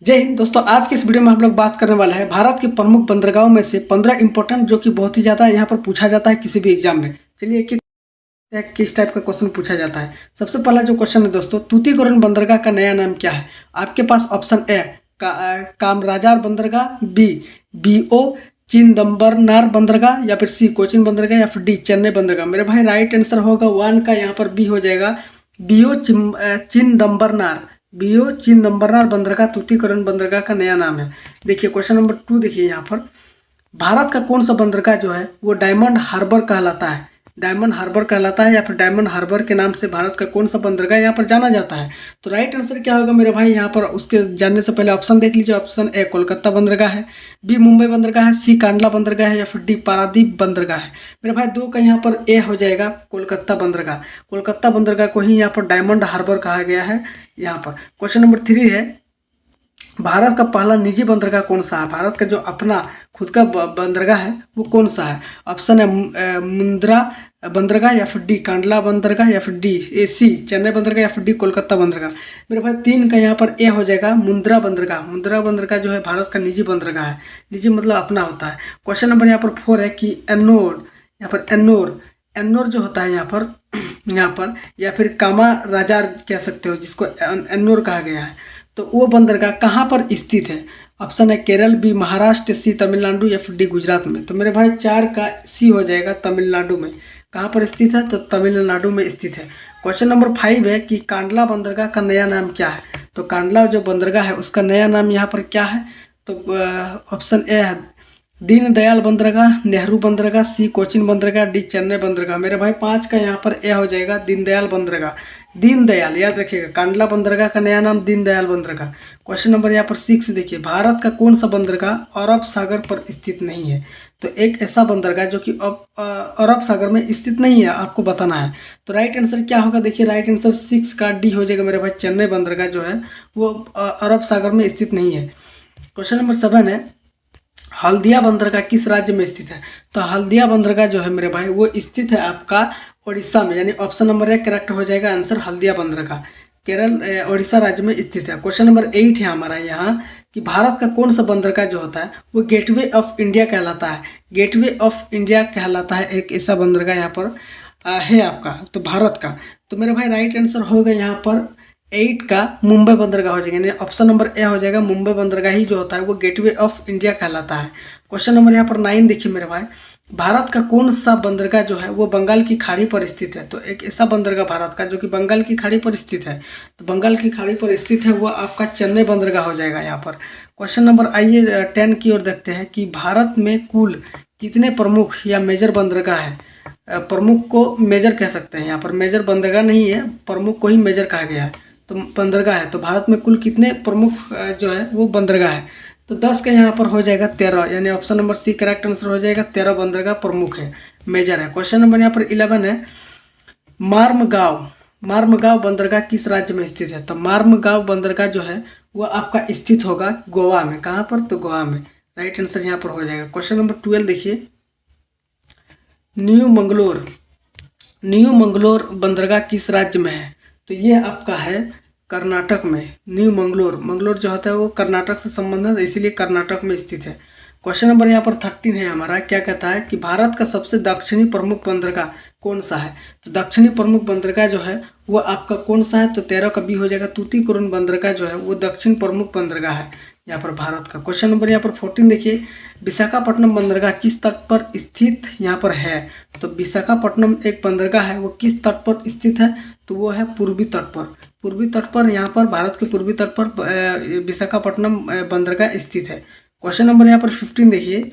जय हिंद दोस्तों। आज की इस वीडियो में हम लोग बात करने वाले हैं भारत के प्रमुख बंदरगाहों में से 15 इंपॉर्टेंट जो कि बहुत ही ज़्यादा यहाँ पर पूछा जाता है किसी भी एग्जाम में। चलिए किस टाइप का क्वेश्चन पूछा जाता है। सबसे पहला जो क्वेश्चन है दोस्तों, तूतीकोरिन बंदरगाह का नया नाम क्या है। आपके पास ऑप्शन ए कामराजार बंदरगाह, बी बीओ चिदम्बरनार बंदरगाह, या फिर सी कोचिन बंदरगाह, या फिर डी चेन्नई बंदरगाह। मेरे भाई राइट आंसर होगा 1 का यहाँ पर बी हो जाएगा, बीओ चिदम्बरनार। बीओ चिदम्बरनार बंदरगाह तूतीकोरिन बंदरगाह का नया नाम है। देखिए क्वेश्चन नंबर 2 देखिए यहाँ पर, भारत का कौन सा बंदरगाह जो है वो डायमंड हार्बर कहलाता है। डायमंड हार्बर कहलाता है, या फिर डायमंड हार्बर के नाम से भारत का कौन सा बंदरगाह यहाँ पर जाना जाता है। तो राइट आंसर क्या होगा मेरे भाई, यहाँ पर उसके जानने से पहले ऑप्शन देख लीजिए। ऑप्शन ए कोलकाता बंदरगाह है, बी मुंबई बंदरगाह है, सी कांडला बंदरगाह है, या फिर डी पारादीप बंदरगाह है। मेरे भाई 2 का यहाँ पर ए हो जाएगा कोलकाता बंदरगाह। कोलकाता बंदरगाह को ही यहाँ पर डायमंड हार्बर कहा गया है। यहाँ पर क्वेश्चन नंबर 3 है, भारत का पहला निजी बंदरगाह कौन सा है। भारत का जो अपना खुद का बंदरगाह है वो कौन सा है। ऑप्शन है मुंद्रा बंदरगाह, या फिर डी कांडला बंदरगाह, या फिर डी सी चेन्नई बंदरगाह, या फिर डी कोलकाता बंदरगाह। मेरे भाई 3 का यहाँ पर ए हो जाएगा मुंद्रा बंदरगाह। मुंद्रा बंदरगाह जो है भारत का निजी बंदरगाह है। निजी मतलब अपना होता है। क्वेश्चन नंबर यहाँ पर 4 है कि एन्नोर, यहाँ पर एन्नोर एन्नोर जो होता है यहाँ पर या फिर कामा राजार कह सकते हो, जिसको एन्नोर कहा गया है। तो वो बंदरगाह कहाँ पर स्थित है। ऑप्शन है केरल, बी महाराष्ट्र, सी तमिलनाडु, या फिर डी गुजरात में। तो मेरे भाई 4 का सी हो जाएगा तमिलनाडु में। कहाँ पर स्थित है, तो तमिलनाडु में स्थित है। क्वेश्चन नंबर 5 है कि कांडला बंदरगाह का नया नाम क्या है। तो कांडला जो बंदरगाह है उसका नया नाम यहाँ पर क्या है। तो ऑप्शन ए है दीनदयाल बंदरगाह, नेहरू बंदरगाह, सी कोचिन बंदरगाह, डी चेन्नई बंदरगाह। मेरे भाई 5 का यहाँ पर ए हो जाएगा दीनदयाल बंदरगाह। दीनदयाल याद रखिएगा, कांडला बंदरगाह का नया नाम दीनदयाल बंदरगाह। क्वेश्चन नंबर यहाँ पर 6 देखिए, भारत का कौन सा बंदरगाह अरब सागर पर स्थित नहीं है। तो एक ऐसा बंदरगाह जो कि अरब सागर में स्थित नहीं है, आपको बताना है। तो राइट आंसर क्या होगा, देखिए राइट आंसर 6 का डी हो जाएगा मेरे भाई। चेन्नई बंदरगाह जो है वो अरब सागर में स्थित नहीं है। क्वेश्चन नंबर 7 है, हल्दिया बंदरगाह किस राज्य में स्थित है। तो हल्दिया बंदरगाह जो है मेरे भाई वो स्थित है आपका उड़ीसा में, यानी ऑप्शन नंबर 1 करेक्ट हो जाएगा आंसर। हल्दिया बंदरगाह केरल उड़ीसा राज्य में स्थित है। क्वेश्चन नंबर 8 है हमारा यहाँ कि भारत का कौन सा बंदरगाह जो होता है वो गेटवे ऑफ इंडिया कहलाता है। गेटवे ऑफ इंडिया कहलाता है एक ऐसा बंदरगाह यहाँ पर है आपका, तो भारत का। तो मेरे भाई राइट आंसर होगा यहाँ पर 8 का मुंबई बंदरगाह हो जाएगा, यानी ऑप्शन नंबर ए हो जाएगा। मुंबई बंदरगाह ही जो होता है वो गेटवे ऑफ इंडिया कहलाता है। क्वेश्चन नंबर यहाँ पर 9 देखिए मेरे भाई, भारत का कौन सा बंदरगाह जो है वो बंगाल की खाड़ी पर स्थित है। तो एक ऐसा बंदरगाह भारत का जो कि बंगाल की खाड़ी पर स्थित है। तो बंगाल की खाड़ी पर स्थित है वो आपका चेन्नई बंदरगाह हो जाएगा यहाँ पर। क्वेश्चन नंबर आइए 10 की ओर देखते हैं कि भारत में कुल कितने प्रमुख या मेजर बंदरगाह है। प्रमुख को मेजर कह सकते हैं, यहाँ पर मेजर बंदरगाह नहीं है, प्रमुख को ही मेजर कहा गया है। तो बंदरगाह है, तो भारत में कुल कितने प्रमुख जो है वो बंदरगाह है। तो 10 का यहाँ पर हो जाएगा 13, यानी option number C correct answer हो जाएगा। 13 बंदरगाह प्रमुख है, मेजर है। क्वेश्चन नंबर यहाँ पर 11 है, मार्मगांव बंदरगाह किस राज्य में स्थित है। तो मार्मगांव बंदरगाह जो है वो आपका स्थित होगा गोवा में। कहाँ पर, तो गोवा में। राइट आंसर यहाँ पर हो जाएगा। क्वेश्चन नंबर 12 देखिए, न्यू मंगलोर बंदरगाह किस राज्य में है। तो ये आपका है कर्नाटक में। न्यू मंगलोर जो होता है वो कर्नाटक से संबंधित है, इसीलिए कर्नाटक में स्थित है। क्वेश्चन नंबर यहाँ पर 13 है हमारा, क्या कहता है कि भारत का सबसे दक्षिणी प्रमुख बंदरगाह कौन सा है। तो दक्षिणी प्रमुख बंदरगाह जो है वो आपका कौन सा है। तो 13 का बी हो जाएगा, तूतीकोरिन बंदरगाह जो है वो दक्षिण प्रमुख बंदरगाह है यहाँ पर भारत का। क्वेश्चन नंबर यहाँ पर 14 देखिए, विशाखापट्टनम बंदरगाह किस तट पर स्थित यहाँ पर है। तो विशाखापट्टनम एक बंदरगाह है, वो किस तट पर स्थित है। तो वो है पूर्वी तट पर। पूर्वी तट पर यहाँ पर भारत के पूर्वी तट पर विशाखापट्टनम बंदरगाह स्थित है। क्वेश्चन नंबर यहाँ पर 15 देखिए,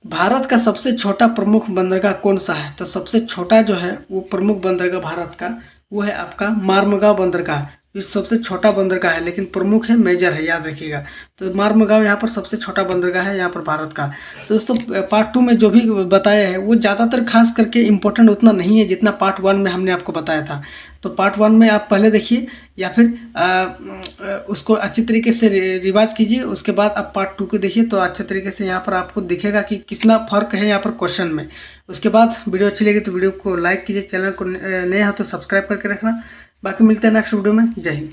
भारत का सबसे छोटा प्रमुख बंदरगाह कौन सा है। तो सबसे छोटा जो है वो प्रमुख बंदरगाह भारत का वो है आपका मार्मगांव बंदरगाह। ये सबसे छोटा बंदरगाह है, लेकिन प्रमुख है, मेजर है, याद रखिएगा। तो मार्मगांव यहाँ पर सबसे छोटा बंदरगाह है यहाँ पर भारत का। तो दोस्तों पार्ट 2 में जो भी बताया है वो ज़्यादातर खास करके इम्पोर्टेंट उतना नहीं है जितना पार्ट 1 में हमने आपको बताया था। तो पार्ट 1 में आप पहले देखिए या फिर उसको अच्छी तरीके से रिवाज कीजिए, उसके बाद आप पार्ट 2 को देखिए तो अच्छे तरीके से यहाँ पर आपको दिखेगा कि कितना फ़र्क है यहाँ पर क्वेश्चन में। उसके बाद वीडियो अच्छी लगी तो वीडियो को लाइक कीजिए, चैनल को नए हो तो सब्सक्राइब करके रखना। बाकी मिलते हैं नेक्स्ट वीडियो में। जय हिंद।